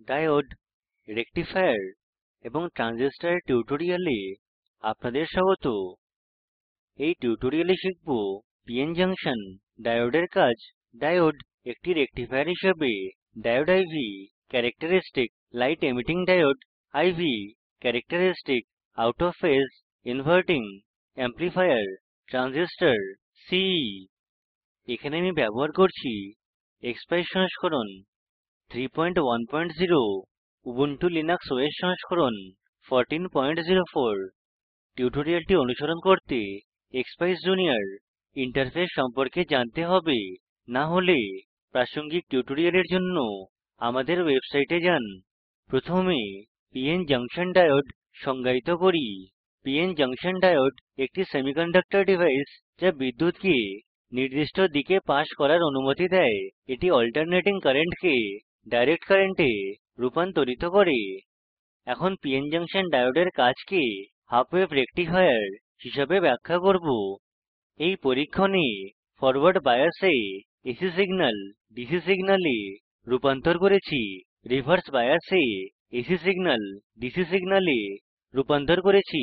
Diode, rectifier এবং ট্রানজিস্টরের টিউটোরিয়ালে আপনাদের স্বাগত। এই টিউটোরিয়ালে শিখব পিএন জাংশন ডায়োডের কাজ। ডায়োড একটি রেকটিফায়ার হিসেবে diode IV characteristic, light emitting diode IV characteristic, out of phase inverting amplifier, transistor সিই। এখানে আমি ব্যবহার করছি এক্সপাইস সংস্করণ 310, উবুন্টু লিনাক্স ওএস সংস্করণ 1404। টিউটোরিয়ালটি অনুসরণ করতে এক্সপাইস জুনিয়র ইন্টারফেস সম্পর্কে জানতে হবে। না হলে প্রাসঙ্গিক টিউটোরিয়ালের জন্য আমাদের ওয়েবসাইটে যান। প্রথমে পিএন জাংশন ডায়োড সংজ্ঞায়িত করি। পিএন জাংশন ডায়োড একটি সেমিকন্ডাক্টর ডিভাইস যা বিদ্যুৎকে নির্দিষ্ট দিকে পাস করার অনুমতি দেয়। এটি অল্টারনেটিং কারেন্টকে ডাইরেক্ট কারেন্টে রূপান্তরিত করে। এখন পিএন জাংশন ডায়োডের কাজকে হাফ ওয়েভ রেকটিফায়ার হিসাবে ব্যাখ্যা করব। এই পরীক্ষণে ফরওয়ার্ড বায়াসে এসি সিগন্যাল ডিসি সিগন্যালে রূপান্তর করেছি। রিভার্স বায়াসে এসি সিগন্যাল ডিসি সিগন্যালে রূপান্তর করেছি।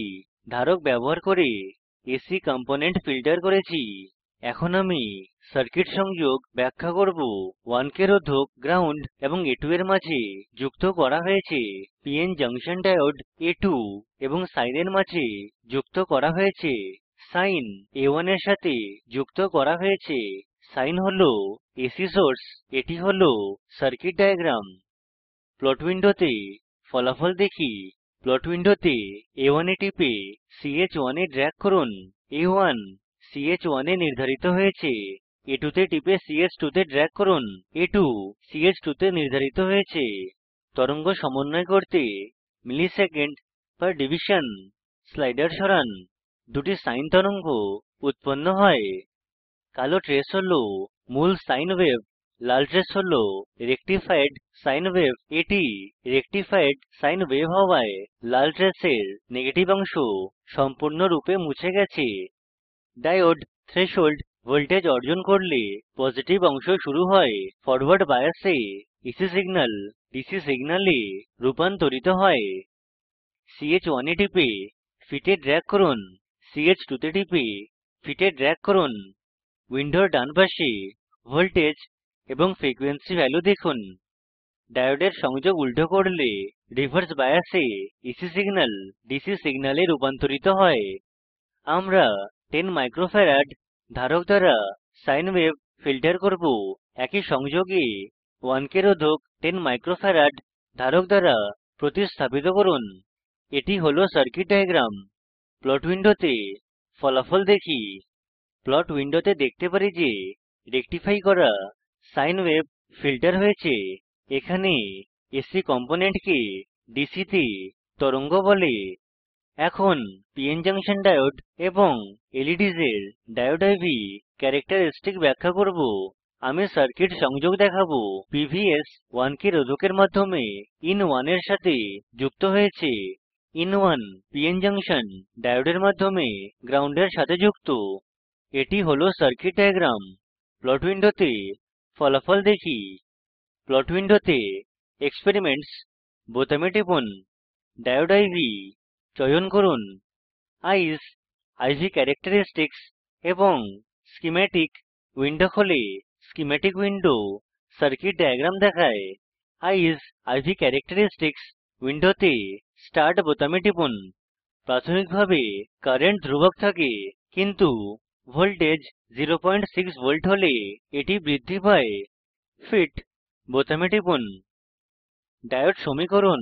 ধারক ব্যবহার করে এসি কম্পোনেন্ট ফিল্টার করেছি। এখন আমি সার্কিট সংযোগ ব্যাখ্যা করব। 1K রোধক গ্রাউন্ড এবং A2 এর মাঝে যুক্ত করা হয়েছে। পিএন জাংশন ডায়োড A2 এবং সাইন এর মাঝে যুক্ত করা হয়েছে। সাইন A1 এর সাথে যুক্ত করা হয়েছে। সাইন হলো এসি সোর্স। এটি হলো সার্কিট ডায়াগ্রাম। প্লট উইন্ডোতে ফলাফল দেখি। প্লট উইন্ডোতে A1 এ টিপে ch1 এ ড্র্যাগ করুন। A1 ch1 এ নির্ধারিত হয়েছে। A2 তে টিপে ch2 তে ড্র্যাগ করুন। A2 ch2 তে নির্ধারিত হয়েছে। তরঙ্গ সমন্বয় করতে msec/div স্লাইডার সরান। দুটি সাইন তরঙ্গ উৎপন্ন হয়। কালো ট্রেস হল মূল সাইন ওয়েভ, লাল ট্রেস হল রেকটিফাইড সাইন ওয়েভ। এটি রেকটিফাইড সাইন ওয়েভ হওয়ায় লাল ট্রেসের নেগেটিভ অংশ সম্পূর্ণরূপে মুছে গেছে। ডায়োড থ্রেশহোল্ড ভোল্টেজ অর্জন করলে পজিটিভ অংশ শুরু হয়। ফরওয়ার্ড বায়াসে এসি সিগন্যাল ডিসি সিগন্যালে রূপান্তরিত হয়। ch1 এ টিপে ফিটে ড্র্যাগ করুন। ch2 তে টিপে ফিটে ড্র্যাগ করুন। উইন্ডোর ডান পাশে ভোল্টেজ এবং ফ্রিকোয়েন্সি ভ্যালু দেখুন। ডায়োডের সংযোগ উল্টো করলে রিভার্স বায়াসে এসি সিগন্যাল ডিসি সিগন্যালে রূপান্তরিত হয়। আমরা 10 মাইক্রোফ্যারাড ধারক দ্বারা সাইন ওয়েভ ফিল্টার করব। একই সংযোগে 1K রোধক 10 মাইক্রোফ্যারাড ধারক দ্বারা প্রতিস্থাপিত করুন। এটি হলো সার্কিট ডায়াগ্রাম। প্লট উইন্ডোতে ফলাফল দেখি। প্লট উইন্ডোতে দেখতে পারি যে রেকটিফাই করা সাইন ওয়েভ ফিল্টার হয়েছে। এখানে এসি কম্পোনেন্টকে ডিসি তে তরঙ্গ বলে। এখন পিএন জাংশন ডায়োড এবং এলইডিস এর ডায়োড আইভি ক্যারেক্টারিস্টিক ব্যাখ্যা করব। আমি সার্কিট সংযোগ দেখাবো। পিভিএস 1K রোধকের মাধ্যমে ইন1 এর সাথে যুক্ত হয়েছে। ইন1 পিএন জাংশন ডায়োডের মাধ্যমে গ্রাউন্ডের সাথে যুক্ত। এটি হলো সার্কিট ডায়াগ্রাম। প্লট উইন্ডোতে ফলাফল দেখি। প্লট উইন্ডোতে এক্সপেরিমেন্টস বোতামে টিপুন। ডায়োড আইভি চয়ন করুন। আইস আইভি ক্যারেক্টারিস্টিক্স এবং স্কিম্যাটিক উইন্ডো খোলে। স্কিম্যাটিক উইন্ডো সার্কিট ডায়াগ্রাম দেখায়। আইস আইভি ক্যারেক্টারিস্টিক্স উইন্ডোতে স্টার্ট বোতামে টিপুন। প্রাথমিকভাবে কারেন্ট ধ্রুবক থাকে, কিন্তু ভোল্টেজ 06 ভোল্ট হলে এটি বৃদ্ধি পায়। ফিট বোতামে টিপুন। ডায়োড সমীকরণ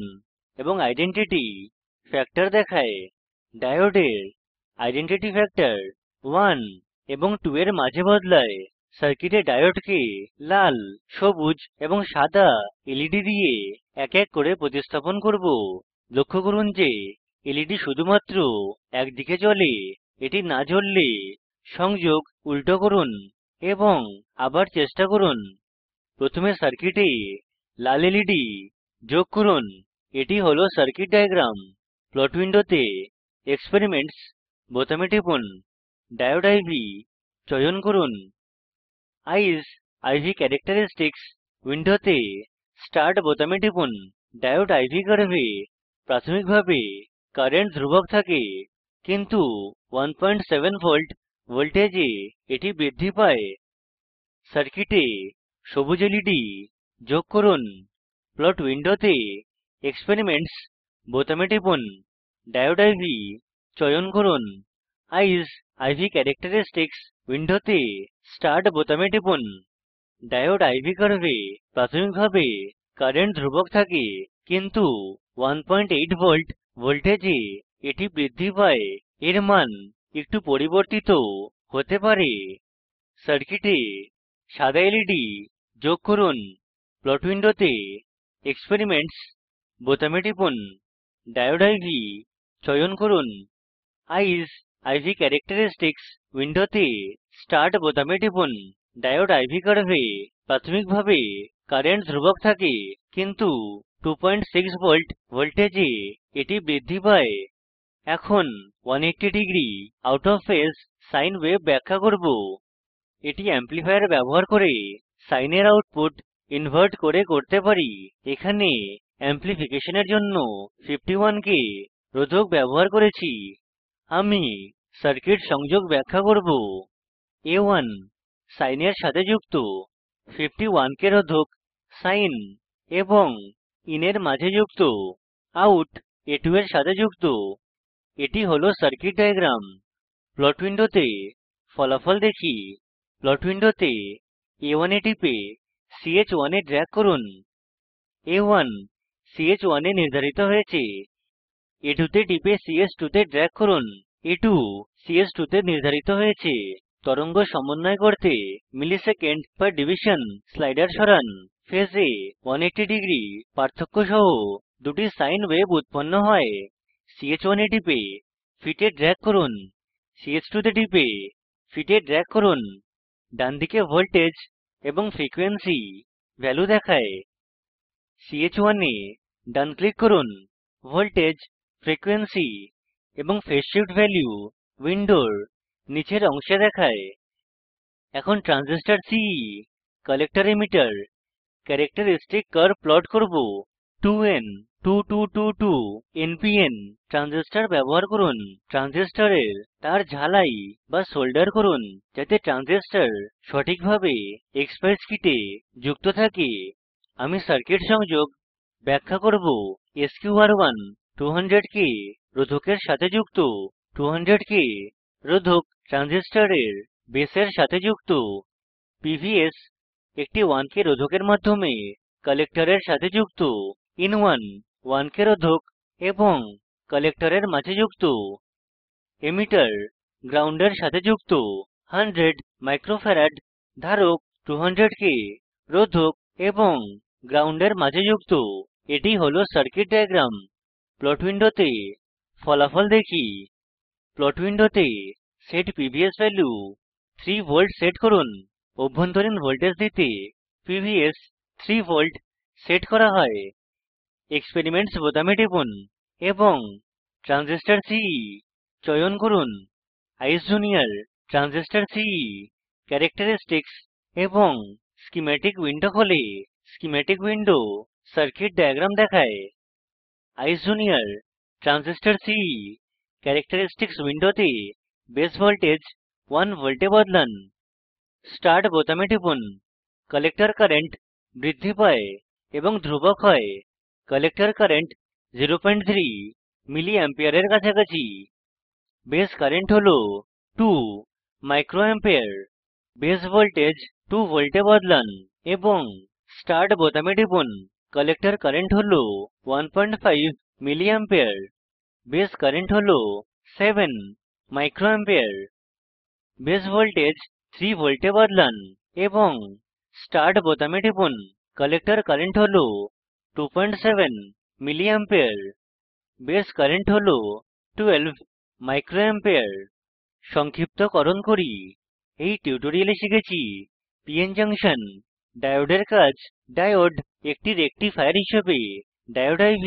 এবং আইডেন্টিটি ফ্যাক্টর দেখায়। ডায়োডের আইডেন্টিটি ফ্যাক্টর 1 এবং 2 এর মাঝে বদলায়। সার্কিটে ডায়োডকে লাল, সবুজ এবং সাদা এলইডি দিয়ে এক এক করে প্রতিস্থাপন করব। লক্ষ্য করুন যে এলইডি শুধুমাত্র একদিকে জ্বলে। এটি না জ্বললে সংযোগ উল্টো করুন এবং আবার চেষ্টা করুন। প্রথমে সার্কিটে লাল এলইডি যোগ করুন। এটি হলো সার্কিট ডায়াগ্রাম। প্লট উইন্ডোতে এক্সপেরিমেন্টস বোতামে টিপুন। ডায়োড আইভি চয়ন করুন। আইস আইভি ক্যারেক্টারিস্টিক্স উইন্ডোতে স্টার্ট বোতামে টিপুন। ডায়োড IV কার্ভে প্রাথমিকভাবে কারেন্ট ধ্রুবক থাকে, কিন্তু 17 ভোল্ট ভোল্টেজে এটি বৃদ্ধি পায়। সার্কিটে সবুজ LED যোগ করুন। প্লট উইন্ডোতে এক্সপেরিমেন্টস বোতামে টিপুন। ডায়োড IV চয়ন করুন। আইস IV ক্যারেক্টারিস্টিক্স উইন্ডোতে স্টার্ট বোতামে টিপুন। ডায়োড IV কার্ভে প্রাথমিকভাবে কারেন্ট ধ্রুবক থাকে, কিন্তু 18 ভোল্ট ভোল্টেজে এটি বৃদ্ধি পায়। এর মান একটু পরিবর্তিত হতে পারে। সার্কিটে সাদা LED যোগ করুন। প্লট উইন্ডোতে এক্সপেরিমেন্টস বোতামে টিপুন। ডায়োড IV চয়ন করুন। আইস IV ক্যারেক্টারিস্টিক্স উইন্ডোতে স্টার্ট বোতামে টিপুন। ডায়োড IV কার্ভে প্রাথমিকভাবে কারেন্ট ধ্রুবক থাকে, কিন্তু 26 ভোল্ট ভোল্টেজে এটি বৃদ্ধি পায়। এখন 180 degree out of phase sine wave ব্যাখ্যা করব। এটি অ্যামপ্লিফায়ার ব্যবহার করে সাইনের আউটপুট ইনভার্ট করে করতে পারি। এখানে অ্যামপ্লিফিকেশনের জন্য 51K রোধক ব্যবহার করেছি। আমি সার্কিট সংযোগ ব্যাখ্যা করব। A1 সাইনের সাথে যুক্ত, 51K রোধক সাইন এবং ইনের মাঝে যুক্ত। আউট A2 এর সাথে যুক্ত। এটি হলো সার্কিট ডায়াগ্রাম। প্লট উইন্ডোতে ফলাফল দেখি। প্লট উইন্ডোতে A1 এ টিপে ch1 এ ড্র্যাগ করুন। A1 ch1 এ নির্ধারিত হয়েছে। A2 তে টিপে ch2 তে ড্র্যাগ করুন। A2 ch2 তে নির্ধারিত হয়েছে। তরঙ্গ সমন্বয় করতে msec/div স্লাইডার সরান। ফেজে 180 ডিগ্রি পার্থক্য সহ দুটি সাইন ওয়েভ উৎপন্ন হয়। ch1 এ টিপে ফিটে ড্র্যাগ করুন। ch2 তে টিপে ফিটে ড্র্যাগ করুন। ডানদিকে ভোল্টেজ এবং ফ্রিকোয়েন্সি ভ্যালু দেখায়। ch1 এ ডান ক্লিক করুন। ভোল্টেজ, ফ্রিকোয়েন্সি এবং ফেজ শিফট ভ্যালু উইন্ডোর নিচের অংশে দেখায়। এখন transistor CE collector emitter characteristic curve plot করব। 2n2222 npn ট্রানজিস্টর ব্যবহার করুন। ট্রানজিস্টরের তার ঝালাই বা সোল্ডার করুন, যাতে ট্রানজিস্টর সঠিকভাবে এক্সপাইস কিটে যুক্ত থাকে। আমি সার্কিট সংযোগ ব্যাখ্যা করব। SQR1 200K রোধকের সাথে যুক্ত। 200K রোধক ট্রানজিস্টরের বেসের সাথে যুক্ত। PVS একটি 1K রোধকের মাধ্যমে কালেক্টরের সাথে যুক্ত। in1 1K রোধক এবং কালেক্টরের মাঝে যুক্ত। এমিটার গ্রাউন্ডের সাথে যুক্ত। 100 মাইক্রোফ্যারাড ধারক 200K রোধক এবং গ্রাউন্ডের মাঝে যুক্ত। এটি হলো সার্কিট ডায়াগ্রাম। প্লট উইন্ডোতে ফলাফল দেখি। প্লট উইন্ডোতে set PVS value 3 volt set করুন। অভ্যন্তরীণ ভোল্টেজ দিতে PVS 3 ভোল্ট সেট করা হয়। এক্সপেরিমেন্টস বোতামে টিপুন এবং ট্রানজিস্টর CE চয়ন করুন। আইস জুনিয়র ট্রানজিস্টর CE ক্যারেক্টারিস্টিক্স এবং স্কিম্যাটিক উইন্ডো খোলে। স্কিম্যাটিক উইন্ডো সার্কিট ডায়াগ্রাম দেখায়। আইস জুনিয়র ট্রানজিস্টর CE ক্যারেক্টারিস্টিক্স উইন্ডোতে বেস ভোল্টেজ 1 ভোল্টে বদলান। স্টার্ট বোতামে টিপুন। কালেক্টর কারেন্ট বৃদ্ধি পায় এবং ধ্রুবক হয়। কালেক্টর কারেন্ট 03 মিলি অ্যাম্পিয়ারের কাছাকাছি। বেস কারেন্ট হল 2 মাইক্রো অ্যাম্পিয়ার। বেস ভোল্টেজ 2 ভোল্টে বদলান এবং স্টার্ট বোতামে টিপুন। কালেক্টর কারেন্ট হল 1.5 মিলি অ্যাম্পিয়ার। বেস কারেন্ট হল 7 মাইক্রো অ্যাম্পিয়ার। বেস ভোল্টেজ 3 ভোল্টে বদলান এবং স্টার্ট বোতামে টিপুন। কালেক্টর কারেন্ট হল 2.7 মিলি অ্যাম্পিয়ার। বেস কারেন্ট হল 12 মাইক্রো অ্যাম্পিয়ার। সংক্ষিপ্তকরণ করি। এই টিউটোরিয়ালে শিখেছি পিএন জাংশন ডায়োডের কাজ। ডায়োড একটি রেকটিফায়ার হিসেবে diode IV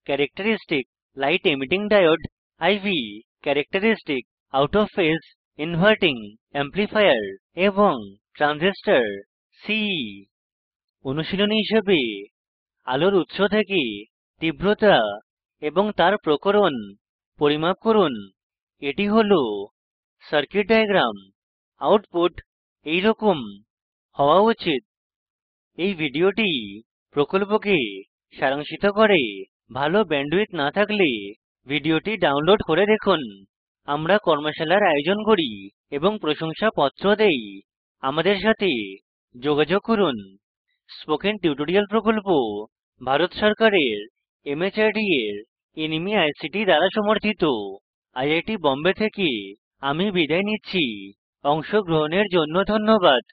characteristic light emitting diode IV characteristic out of phase inverting amplifier এবং ট্রানজিস্টর CE। অনুশীলনী হিসেবে আলোর উৎস থেকে তীব্রতা এবং তার প্রকরণ পরিমাপ করুন। এটি হল সার্কিট ডায়াগ্রাম। আউটপুট এইরকম হওয়া উচিত। এই ভিডিওটি প্রকল্পকে সারাংশিত করে। ভালো ব্যান্ডউইডথ না থাকলে ভিডিওটি ডাউনলোড করে দেখুন। আমরা কর্মশালার আয়োজন করি এবং প্রশংসাপত্র দেই। আমাদের সাথে যোগাযোগ করুন। স্পোকেন টিউটোরিয়াল প্রকল্প ভারত সরকারের MHRD এর nmeict দ্বারা সমর্থিত। আইআইটি বোম্বে থেকে আমি বিদায় নিচ্ছি। অংশগ্রহণের জন্য ধন্যবাদ।